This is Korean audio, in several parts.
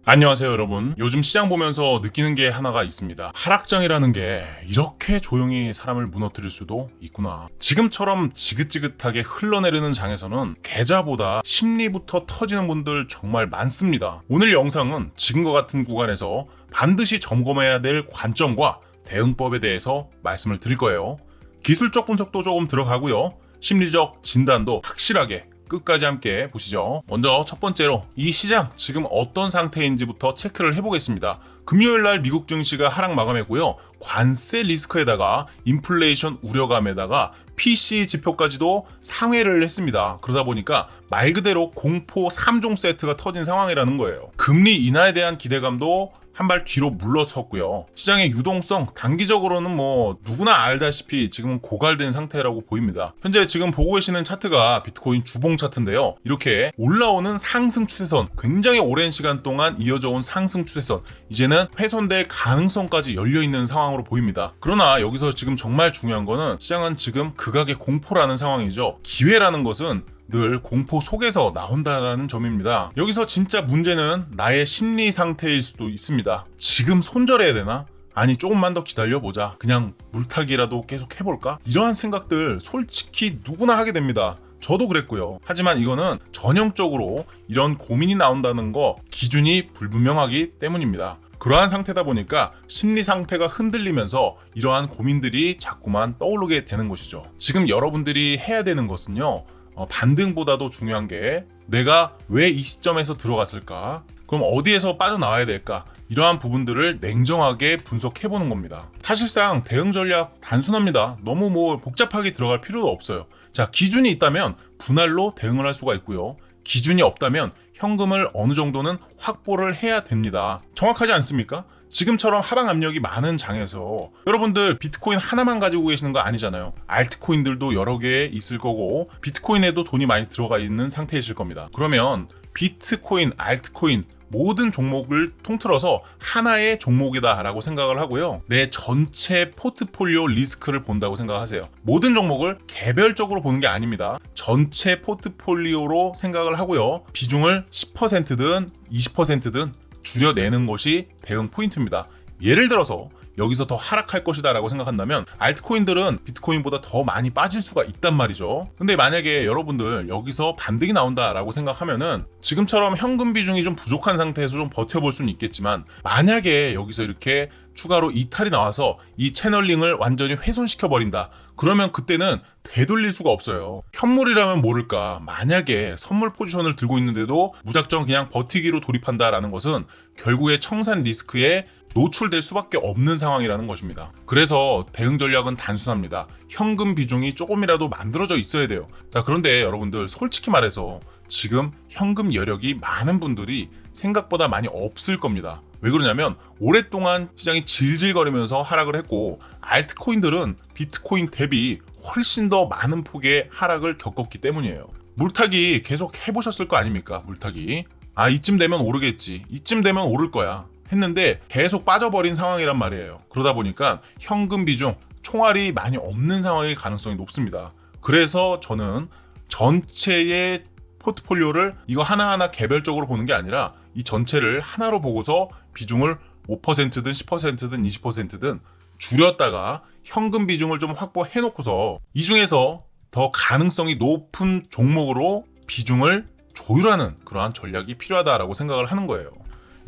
안녕하세요 여러분. 요즘 시장 보면서 느끼는 게 하나가 있습니다. 하락장이라는 게 이렇게 조용히 사람을 무너뜨릴 수도 있구나. 지금처럼 지긋지긋하게 흘러내리는 장에서는 계좌보다 심리부터 터지는 분들 정말 많습니다. 오늘 영상은 지금과 같은 구간에서 반드시 점검해야 될 관점과 대응법에 대해서 말씀을 드릴 거예요. 기술적 분석도 조금 들어가고요. 심리적 진단도 확실하게 끝까지 함께 보시죠. 먼저 첫 번째로 이 시장 지금 어떤 상태인지부터 체크를 해보겠습니다. 금요일날 미국 증시가 하락 마감했고요. 관세 리스크에다가 인플레이션 우려감에다가 PC 지표까지도 상회를 했습니다. 그러다 보니까 말 그대로 공포 3종 세트가 터진 상황이라는 거예요. 금리 인하에 대한 기대감도 한 발 뒤로 물러섰고요. 시장의 유동성 단기적으로는 누구나 알다시피 지금 고갈된 상태라고 보입니다. 현재 지금 보고 계시는 차트가 비트코인 주봉 차트인데요. 이렇게 올라오는 상승 추세선, 굉장히 오랜 시간 동안 이어져 온 상승 추세선, 이제는 훼손될 가능성까지 열려 있는 상황으로 보입니다. 그러나 여기서 지금 정말 중요한 거는 시장은 지금 극악의 공포라는 상황이죠. 기회라는 것은 늘 공포 속에서 나온다는 점입니다. 여기서 진짜 문제는 나의 심리 상태일 수도 있습니다. 지금 손절해야 되나? 아니 조금만 더 기다려보자. 그냥 물타기라도 계속 해볼까? 이러한 생각들 솔직히 누구나 하게 됩니다. 저도 그랬고요. 하지만 이거는 전형적으로 이런 고민이 나온다는 거 기준이 불분명하기 때문입니다. 그러한 상태다 보니까 심리 상태가 흔들리면서 이러한 고민들이 자꾸만 떠오르게 되는 것이죠. 지금 여러분들이 해야 되는 것은요. 반등보다도 중요한 게 내가 왜 이 시점에서 들어갔을까? 그럼 어디에서 빠져나와야 될까? 이러한 부분들을 냉정하게 분석해보는 겁니다. 사실상 대응 전략 단순합니다. 너무 복잡하게 들어갈 필요도 없어요. 자, 기준이 있다면 분할로 대응을 할 수가 있고요. 기준이 없다면 현금을 어느 정도는 확보를 해야 됩니다. 정확하지 않습니까? 지금처럼 하방 압력이 많은 장에서 여러분들 비트코인 하나만 가지고 계시는 거 아니잖아요. 알트코인들도 여러 개 있을 거고 비트코인에도 돈이 많이 들어가 있는 상태이실 겁니다. 그러면 비트코인, 알트코인 모든 종목을 통틀어서 하나의 종목이다라고 생각을 하고요. 내 전체 포트폴리오 리스크를 본다고 생각하세요. 모든 종목을 개별적으로 보는 게 아닙니다. 전체 포트폴리오로 생각을 하고요. 비중을 10%든 20%든 줄여내는 것이 대응 포인트입니다. 예를 들어서 여기서 더 하락할 것이다 라고 생각한다면 알트코인들은 비트코인보다 더 많이 빠질 수가 있단 말이죠. 근데 만약에 여러분들 여기서 반등이 나온다 라고 생각하면은 지금처럼 현금 비중이 좀 부족한 상태에서 좀 버텨볼 수는 있겠지만 만약에 여기서 이렇게 추가로 이탈이 나와서 이 채널링을 완전히 훼손시켜 버린다. 그러면 그때는 되돌릴 수가 없어요. 현물이라면 모를까. 만약에 선물 포지션을 들고 있는데도 무작정 그냥 버티기로 돌입한다라는 것은 결국에 청산 리스크에 노출될 수밖에 없는 상황이라는 것입니다. 그래서 대응 전략은 단순합니다. 현금 비중이 조금이라도 만들어져 있어야 돼요. 자, 그런데 여러분들 솔직히 말해서 지금 현금 여력이 많은 분들이 생각보다 많이 없을 겁니다. 왜 그러냐면 오랫동안 시장이 질질거리면서 하락을 했고 알트코인들은 비트코인 대비 훨씬 더 많은 폭의 하락을 겪었기 때문이에요. 물타기 계속 해보셨을 거 아닙니까? 물타기. 이쯤 되면 오르겠지. 이쯤 되면 오를 거야. 했는데 계속 빠져버린 상황이란 말이에요. 그러다 보니까 현금 비중, 총알이 많이 없는 상황일 가능성이 높습니다. 그래서 저는 전체의 포트폴리오를 이거 하나하나 개별적으로 보는 게 아니라 이 전체를 하나로 보고서 비중을 5%든 10%든 20%든 줄였다가 현금 비중을 좀 확보해 놓고서 이 중에서 더 가능성이 높은 종목으로 비중을 조율하는 그러한 전략이 필요하다라고 생각을 하는 거예요.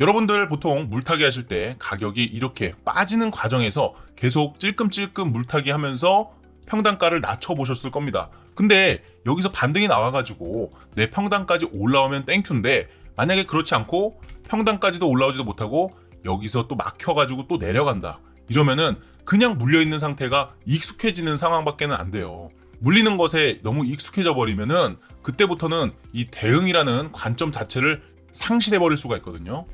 여러분들 보통 물타기 하실 때 가격이 이렇게 빠지는 과정에서 계속 찔끔찔끔 물타기 하면서 평단가를 낮춰보셨을 겁니다. 근데 여기서 반등이 나와가지고 내 평단까지 올라오면 땡큐인데 만약에 그렇지 않고 평단까지도 올라오지도 못하고 여기서 또 막혀가지고 또 내려간다. 이러면은 그냥 물려있는 상태가 익숙해지는 상황밖에는 안 돼요. 물리는 것에 너무 익숙해져 버리면은 그때부터는 이 대응이라는 관점 자체를 상실해버릴 수가 있거든요.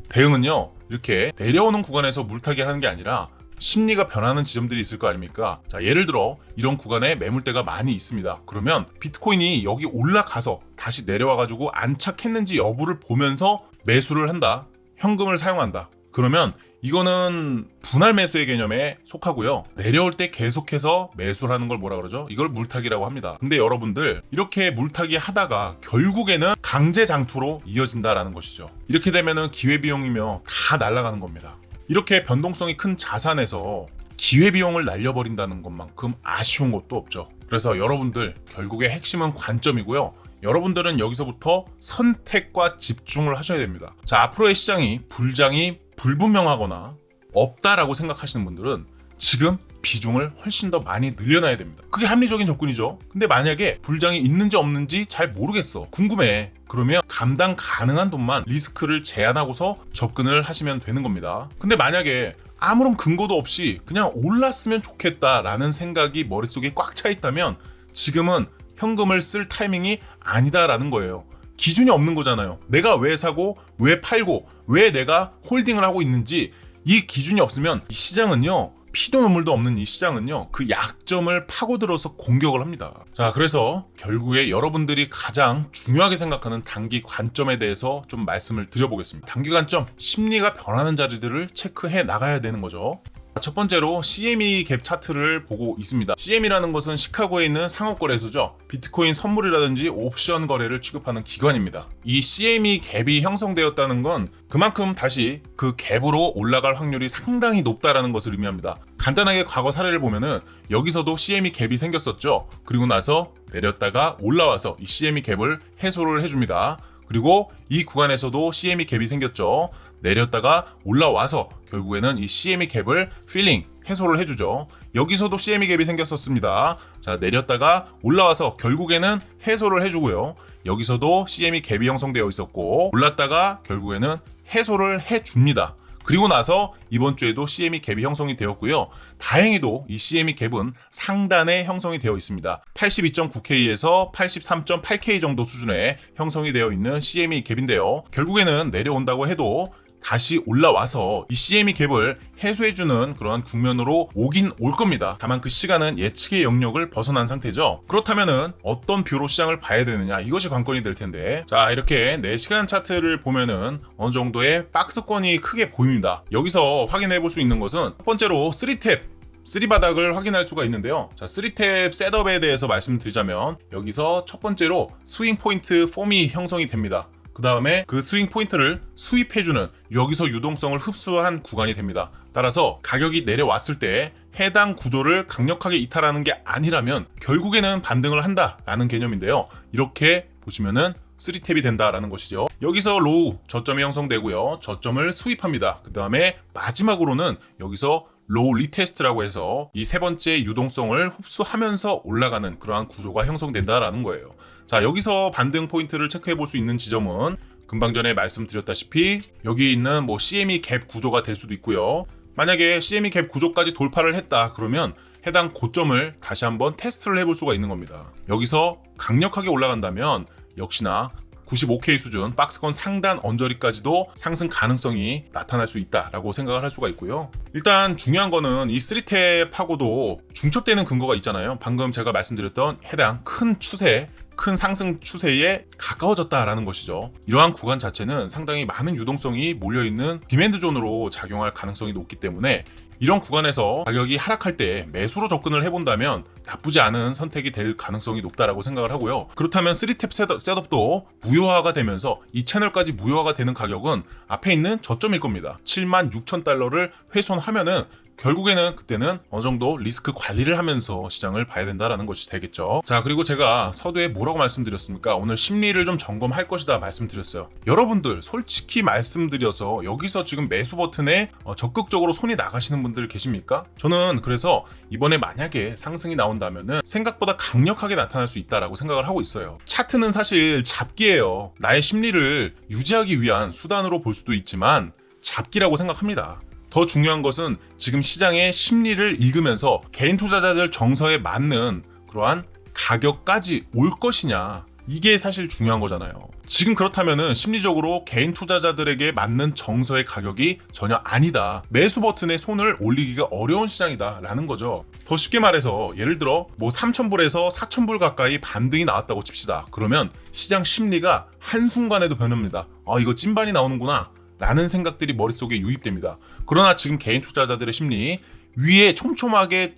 대응은요, 이렇게 내려오는 구간에서 물타기 하는 게 아니라 심리가 변하는 지점들이 있을 거 아닙니까? 자, 예를 들어 이런 구간에 매물대가 많이 있습니다. 그러면 비트코인이 여기 올라가서 다시 내려와가지고 안착했는지 여부를 보면서 매수를 한다. 현금을 사용한다. 그러면 이거는 분할 매수의 개념에 속하고요. 내려올 때 계속해서 매수를 하는 걸 뭐라 그러죠? 이걸 물타기라고 합니다. 근데 여러분들 이렇게 물타기 하다가 결국에는 강제 장투로 이어진다라는 것이죠. 이렇게 되면은 기회비용이며 다 날아가는 겁니다. 이렇게 변동성이 큰 자산에서 기회비용을 날려버린다는 것만큼 아쉬운 것도 없죠. 그래서 여러분들 결국에 핵심은 관점이고요. 여러분들은 여기서부터 선택과 집중을 하셔야 됩니다. 자, 앞으로의 시장이 불장이 불분명하거나 없다라고 생각하시는 분들은 지금 비중을 훨씬 더 많이 늘려놔야 됩니다. 그게 합리적인 접근이죠. 근데 만약에 불장이 있는지 없는지 잘 모르겠어, 궁금해, 그러면 감당 가능한 돈만 리스크를 제한하고서 접근을 하시면 되는 겁니다. 근데 만약에 아무런 근거도 없이 그냥 올랐으면 좋겠다라는 생각이 머릿속에 꽉 차 있다면 지금은 현금을 쓸 타이밍이 아니다라는 거예요. 기준이 없는 거잖아요. 내가 왜 사고 왜 팔고 왜 내가 홀딩을 하고 있는지 이 기준이 없으면 이 시장은요, 피도 눈물도 없는 이 시장은요, 그 약점을 파고들어서 공격을 합니다. 자, 그래서 결국에 여러분들이 가장 중요하게 생각하는 단기 관점에 대해서 좀 말씀을 드려보겠습니다. 단기 관점, 심리가 변하는 자리들을 체크해 나가야 되는 거죠. 첫 번째로 CME 갭 차트를 보고 있습니다. CME라는 것은 시카고에 있는 상업거래소죠. 비트코인 선물이라든지 옵션 거래를 취급하는 기관입니다. 이 CME 갭이 형성되었다는 건 그만큼 다시 그 갭으로 올라갈 확률이 상당히 높다라는 것을 의미합니다. 간단하게 과거 사례를 보면은 여기서도 CME 갭이 생겼었죠. 그리고 나서 내렸다가 올라와서 이 CME 갭을 해소를 해줍니다. 그리고 이 구간에서도 CME 갭이 생겼죠. 내렸다가 올라와서 결국에는 이 CME 갭을 필링, 해소를 해주죠. 여기서도 CME 갭이 생겼었습니다. 자, 내렸다가 올라와서 결국에는 해소를 해주고요. 여기서도 CME 갭이 형성되어 있었고 올랐다가 결국에는 해소를 해줍니다. 그리고 나서 이번 주에도 CME 갭이 형성이 되었고요. 다행히도 이 CME 갭은 상단에 형성이 되어 있습니다. 82.9K에서 83.8K 정도 수준에 형성이 되어 있는 CME 갭인데요. 결국에는 내려온다고 해도 다시 올라와서 이 CME 갭을 해소해주는 그런 국면으로 오긴 올 겁니다. 다만 그 시간은 예측의 영역을 벗어난 상태죠. 그렇다면은 어떤 뷰로 시장을 봐야 되느냐, 이것이 관건이 될 텐데, 자, 이렇게 4시간 차트를 보면은 어느 정도의 박스권이 크게 보입니다. 여기서 확인해 볼 수 있는 것은 첫 번째로 3탭 3바닥을 확인할 수가 있는데요. 자, 3탭 셋업에 대해서 말씀드리자면 여기서 첫 번째로 스윙 포인트 폼이 형성이 됩니다. 그 다음에 그 스윙 포인트를 수입해주는, 여기서 유동성을 흡수한 구간이 됩니다. 따라서 가격이 내려왔을 때 해당 구조를 강력하게 이탈하는 게 아니라면 결국에는 반등을 한다라는 개념인데요. 이렇게 보시면은 3탭이 된다라는 것이죠. 여기서 로우 저점이 형성되고요. 저점을 수입합니다. 그 다음에 마지막으로는 여기서 로우 리테스트라고 해서 이 세 번째 유동성을 흡수하면서 올라가는 그러한 구조가 형성된다라는 거예요. 자, 여기서 반등 포인트를 체크해 볼 수 있는 지점은 금방 전에 말씀드렸다시피 여기 있는 CME 갭 구조가 될 수도 있고요. 만약에 CME 갭 구조까지 돌파를 했다 그러면 해당 고점을 다시 한번 테스트를 해볼 수가 있는 겁니다. 여기서 강력하게 올라간다면 역시나 95K 수준 박스권 상단 언저리까지도 상승 가능성이 나타날 수 있다라고 생각을 할 수가 있고요. 일단 중요한 거는 이 3탭하고도 중첩되는 근거가 있잖아요. 방금 제가 말씀드렸던 해당 큰 추세, 큰 상승 추세에 가까워졌다라는 것이죠. 이러한 구간 자체는 상당히 많은 유동성이 몰려있는 디맨드 존으로 작용할 가능성이 높기 때문에 이런 구간에서 가격이 하락할 때 매수로 접근을 해본다면 나쁘지 않은 선택이 될 가능성이 높다라고 생각을 하고요. 그렇다면 3탭 셋업도 무효화가 되면서 이 채널까지 무효화가 되는 가격은 앞에 있는 저점일 겁니다. 76,000달러를 훼손하면은 결국에는 그때는 어느 정도 리스크 관리를 하면서 시장을 봐야 된다라는 것이 되겠죠. 자, 그리고 제가 서두에 뭐라고 말씀드렸습니까? 오늘 심리를 좀 점검할 것이다 말씀드렸어요. 여러분들 솔직히 말씀드려서 여기서 지금 매수 버튼에 적극적으로 손이 나가시는 분들 계십니까? 저는 그래서 이번에 만약에 상승이 나온다면은 생각보다 강력하게 나타날 수 있다라고 생각을 하고 있어요. 차트는 사실 잡기예요. 나의 심리를 유지하기 위한 수단으로 볼 수도 있지만 잡기라고 생각합니다. 더 중요한 것은 지금 시장의 심리를 읽으면서 개인 투자자들 정서에 맞는 그러한 가격까지 올 것이냐, 이게 사실 중요한 거잖아요. 지금 그렇다면은 심리적으로 개인 투자자들에게 맞는 정서의 가격이 전혀 아니다, 매수 버튼에 손을 올리기가 어려운 시장이다 라는 거죠. 더 쉽게 말해서 예를 들어 3,000불에서 4,000불 가까이 반등이 나왔다고 칩시다. 그러면 시장 심리가 한순간에도 변합니다. 이거 찐반이 나오는구나, 라는 생각들이 머릿속에 유입됩니다. 그러나 지금 개인 투자자들의 심리, 위에 촘촘하게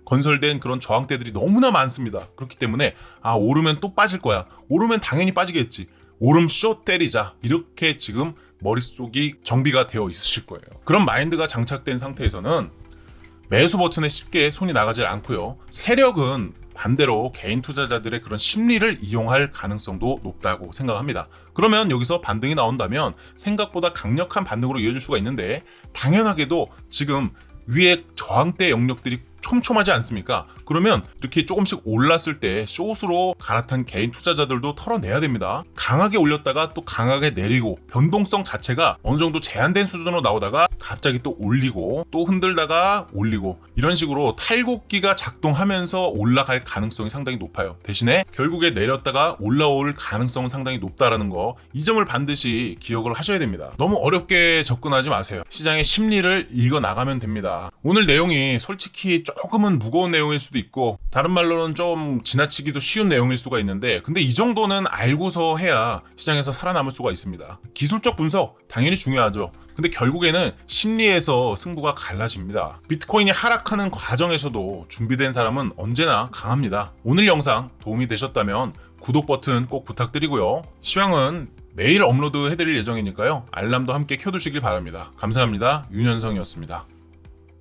건설된 그런 저항대들이 너무나 많습니다. 그렇기 때문에 오르면 또 빠질 거야. 오르면 당연히 빠지겠지. 오름 쇼 때리자. 이렇게 지금 머릿속이 정비가 되어 있으실 거예요. 그런 마인드가 장착된 상태에서는 매수 버튼에 쉽게 손이 나가질 않고요. 세력은 반대로 개인 투자자들의 그런 심리를 이용할 가능성도 높다고 생각합니다. 그러면 여기서 반등이 나온다면 생각보다 강력한 반등으로 이어질 수가 있는데, 당연하게도 지금 위에 저항대 영역들이 촘촘하지 않습니까? 그러면 이렇게 조금씩 올랐을 때 숏으로 갈아탄 개인 투자자들도 털어내야 됩니다. 강하게 올렸다가 또 강하게 내리고, 변동성 자체가 어느 정도 제한된 수준으로 나오다가 갑자기 또 올리고 또 흔들다가 올리고, 이런 식으로 탈곡기가 작동하면서 올라갈 가능성이 상당히 높아요. 대신에 결국에 내렸다가 올라올 가능성은 상당히 높다라는 거, 이 점을 반드시 기억을 하셔야 됩니다. 너무 어렵게 접근하지 마세요. 시장의 심리를 읽어 나가면 됩니다. 오늘 내용이 솔직히 조금은 무거운 내용일 수도 있고, 다른 말로는 좀 지나치기도 쉬운 내용일 수가 있는데, 근데 이 정도는 알고서 해야 시장에서 살아남을 수가 있습니다. 기술적 분석 당연히 중요하죠. 근데 결국에는 심리에서 승부가 갈라집니다. 비트코인이 하락하는 과정에서도 준비된 사람은 언제나 강합니다. 오늘 영상 도움이 되셨다면 구독 버튼 꼭 부탁드리고요. 시황은 매일 업로드 해드릴 예정이니까요. 알람도 함께 켜두시길 바랍니다. 감사합니다. 윤현성이었습니다.